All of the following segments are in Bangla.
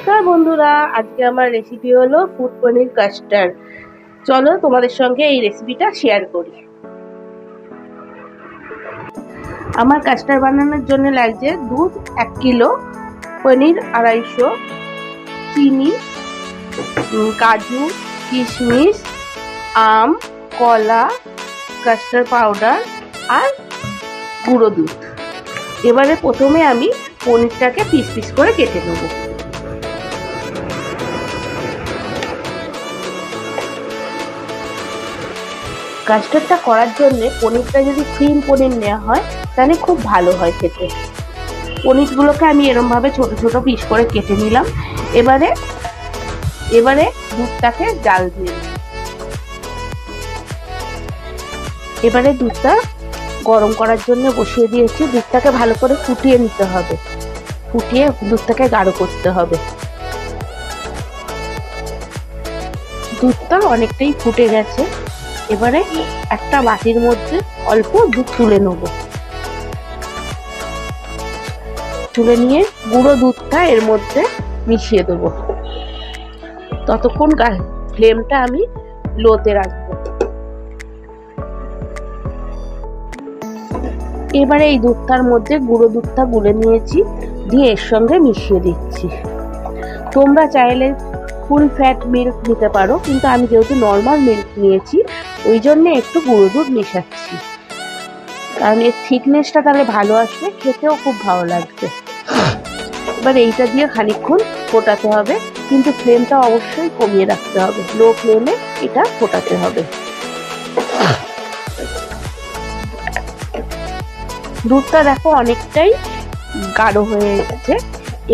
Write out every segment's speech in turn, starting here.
নমস্কার বন্ধুরা, আজকে আমার রেসিপি হলো ফুড পনির কাস্টার্ড। চলো তোমাদের সঙ্গে এই রেসিপিটা শেয়ার করি। আমার কাস্টার্ড বানানোর জন্য লাগছে দুধ 1 কিলো, পনির 250, চিনি, কাজু, কিশমিশ, আম, কলা, কাস্টার্ড পাউডার আর গুঁড়ো দুধ। এবারে প্রথমে আমি পনিরটাকে পিস পিস করে কেটে নেবো। কাস্টার্ডটা করার জন্য পনিরটা যদি ক্রিম পনির নেওয়া হয় তাহলে খুব ভালো হয় খেতে। পনিরগুলোকে আমি এরমভাবে ছোট ছোট পিস করে কেটে নিলাম। এবারে দুধটাকে জাল দিয়ে দিই। এবারে দুধটা গরম করার জন্য বসিয়ে দিয়েছি। দুধটাকে ভালো করে ফুটিয়ে নিতে হবে, ফুটিয়ে দুধটাকে গাঢ় করতে হবে। দুধটা অনেকটাই ফুটে গেছে। এবারে একটা বাটির মধ্যে অল্প দুধ তুলে নেব। তুলে নিয়ে গুঁড়ো দুধটা এর মধ্যে মিশিয়ে দেবো। ততক্ষণ ফ্লেমটা আমি লোতে রাখবো। এবারে এই দুধটার মধ্যে গুঁড়ো দুধটা গুলে নিয়েছি, দিয়ে এর সঙ্গে মিশিয়ে দিচ্ছি। তোমরা চাইলে ফুল ফ্যাট মিল্ক নিতে পারো, কিন্তু আমি যেহেতু নর্মাল মিল্ক নিয়েছি ওই জন্য একটু গুঁড়ো দুধ মেশাচ্ছি, কারণ এর থিকনেসটা তাহলে ভালো আসবে, খেতেও খুব ভালো লাগবে। এবার এইটা দিয়ে খানিকক্ষণ ফোটাতে হবে, কিন্তু ফ্লেমটা অবশ্যই কমিয়ে রাখতে হবে। লো ফ্লেমে এটা ফোটাতে হবে। দুধটা দেখো অনেকটাই গাঢ় হয়ে গেছে।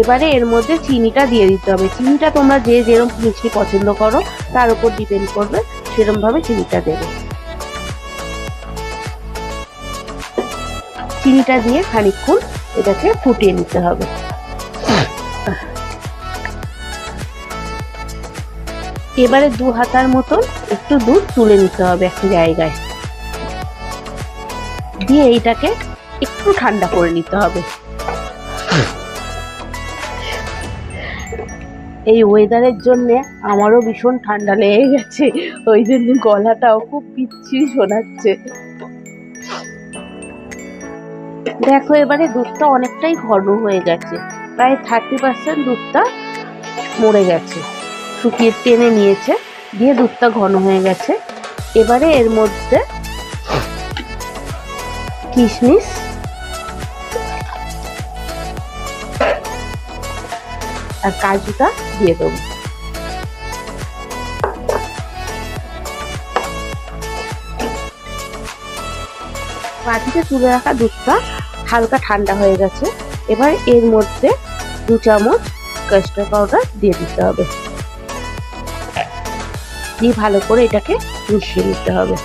এবারে এর মধ্যে চিনিটা দিয়ে দিতে হবে। চিনিটা তোমরা যে যেরকম মিষ্টি পছন্দ করো তার উপর ডিপেন্ড করবে, সেরকম ভাবে চিনিটা দেবে। চিনিটা দিয়ে খানিকক্ষণ এটাকে ফুটিয়ে নিতে হবে। এবারে 2 হাতার মতন একটু দুধ তুলে নিতে হবে একটা জায়গায়, দিয়ে এইটাকে একটু ঠান্ডা করে নিতে হবে। এই ওয়েদারের জন্য আমারও ভীষণ ঠান্ডা লেগে গেছে, ওই জন্য গলাটাও খুব বিচ্ছিরি শোনাচ্ছে। দেখো এবারে দুধটা অনেকটাই ঘন হয়ে গেছে, প্রায় 30% দুধটা মরে গেছে, শুকিয়ে টেনে নিয়েছে, দিয়ে দুধটা ঘন হয়ে গেছে। এবারে এর মধ্যে কিশমিশ আর কাজুটা দিয়ে দেবো। বাটিতে তুলে রাখা দুধটা হালকা ঠান্ডা হয়ে গেছে। এবার এর মধ্যে 2 চামচ কাস্টার্ড পাউডার দিয়ে দিতে হবে, দিয়ে ভালো করে এটাকে মিশিয়ে নিতে হবে।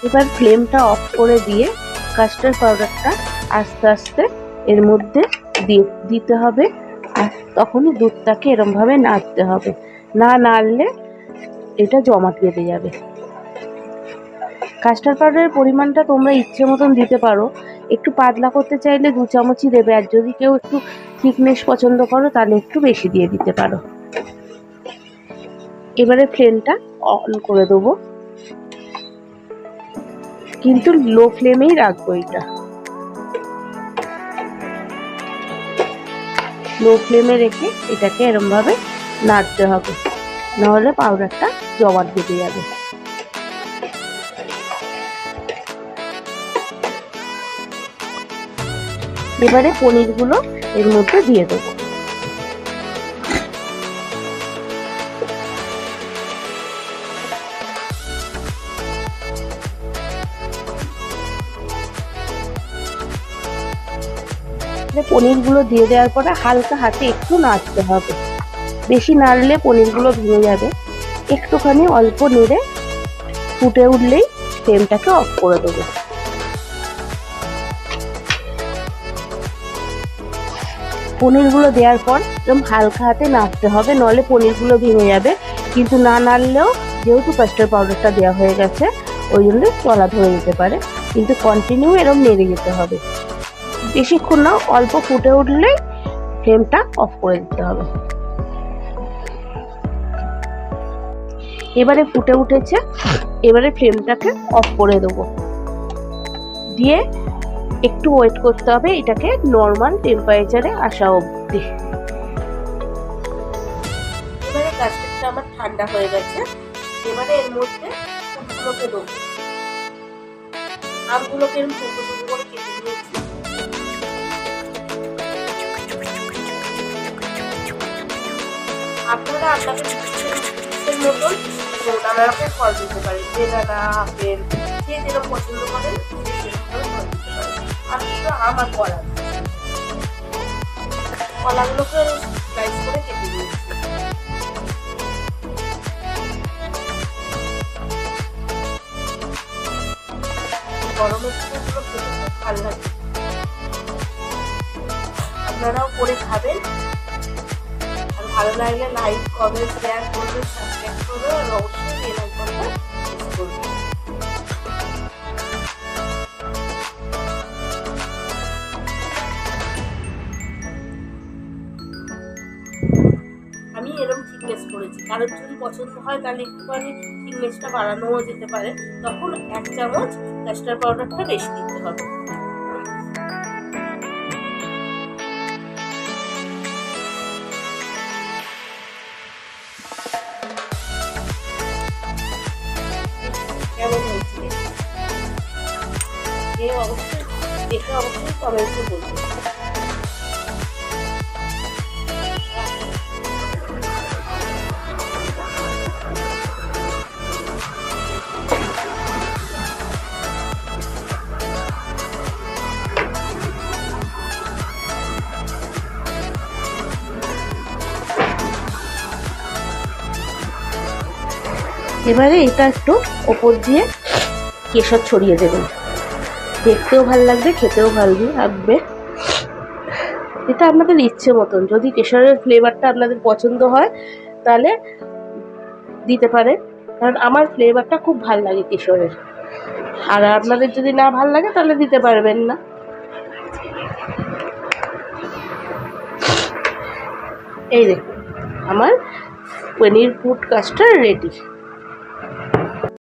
এবার ফ্লেমটা অফ করে দিয়ে কাস্টার্ড পাউডারটা আস্তে আস্তে এর মধ্যে দিতে হবে, আর তখনই দুধটাকে এরম ভাবে নাড়তে হবে। না নাড়লে এটা জমাট বেঁধে যাবে। কাস্টার্ড পাউডারের পরিমাণটা তোমরা ইচ্ছে মতন দিতে পারো। একটু পাতলা করতে চাইলে 2 চামচই দেবে, আর যদি কেউ একটু থিকনেস পছন্দ করো তাহলে একটু বেশি দিয়ে দিতে পারো। এবারে ফ্লেমটা অন করে দেবো, কিন্তু লো ফ্লেমেই রাখবো। এটা লো ফ্লেমে রেখে এটাকে এরম ভাবে নাড়তে হবে, নাহলে পাউডারটা জমাট বেঁধে যাবে। এবারে পনিরগুলো এর মধ্যে দিয়ে দেবো। পনিরগুলো দিয়ে দেওয়ার পরে হালকা হাতে একটু নাড়তে হবে, বেশি নাড়লে পনিরগুলো ভেঙে যাবে। একটুখানি অল্প নেড়ে ফুটে উঠলেই ফ্লেমটাকে অফ করে দেবো। পনিরগুলো দেওয়ার পর একদম হালকা হাতে নাড়তে হবে, নলে পনিরগুলো ভেঙে যাবে। কিন্তু না নাড়লেও, যেহেতু কাস্টার্ড পাউডারটা দেওয়া হয়ে গেছে ওই জন্য তলা ধরে যেতে পারে, কিন্তু কন্টিনিউ এরকম নেড়ে যেতে হবে। বেশিক্ষণ না, অল্প ফুটে উঠলেই ফ্লেমটা অফ করে দিতে হবে। এবারে ফুটে উঠেছে, এবারে ফ্লেমটাকে অফ করে দেবো, দিয়ে একটু ওয়েট করতে হবে এটাকে নর্মাল টেম্পারেচারে আসা অবধি। এবারে কাস্টার্ডটা আমার ঠান্ডা হয়ে গেছে, এবারে এর মধ্যে ফুলগুলোকে দেবো। আমগুলোকে এরকম ছোটো ছোটো করে কেটে নিয়েছি। আপনারা আপনাদের ইচ্ছের মতন নানা রকম ফল দিতে পারেন, বেদানা, আপেল, যে যেরকম পছন্দ করেন সেরকম ফল দিতে পারেন। আমি শুধু আম আর কলা, কলাগুলোকে স্লাইস করে কেটে নিয়েছি। গরমের দিনে এগুলো খেতে খুব ভালো লাগে, আপনারাও করে খাবেন। আর ভালো লাগলে লাইক, কমেন্ট, শেয়ার করবেন, সাবস্ক্রাইব করবেন, আর অবশ্যই বেল আইকনটা প্রেস করবেন। আমি এরকম থিকনেস করেছি, কারণ যদি পছন্দ হয় তাহলে একটুখানি থিকনেসটা বাড়ানোও যেতে পারে, তখন 1 চামচ কাস্টার্ড পাউডারটা বেশি দিতে হবে। কেমন হয়েছে অবশ্যই দেখে অবশ্যই কমেন্টে বলবেন। এবারে এটা একটু ওপর দিয়ে কেশর ছড়িয়ে দেবেন, দেখতেও ভালো লাগবে, খেতেও ভালো লাগবে। এটা আপনাদের ইচ্ছে মতন, যদি কেশরের ফ্লেভারটা আপনাদের পছন্দ হয় তাহলে দিতে পারেন, কারণ আমার ফ্লেভারটা খুব ভালো লাগে কেশরের। আর আপনাদের যদি না ভালো লাগে তাহলে দিতে পারবেন না। এই দেখুন আমার পনির ফুড কাস্টার্ড রেডি।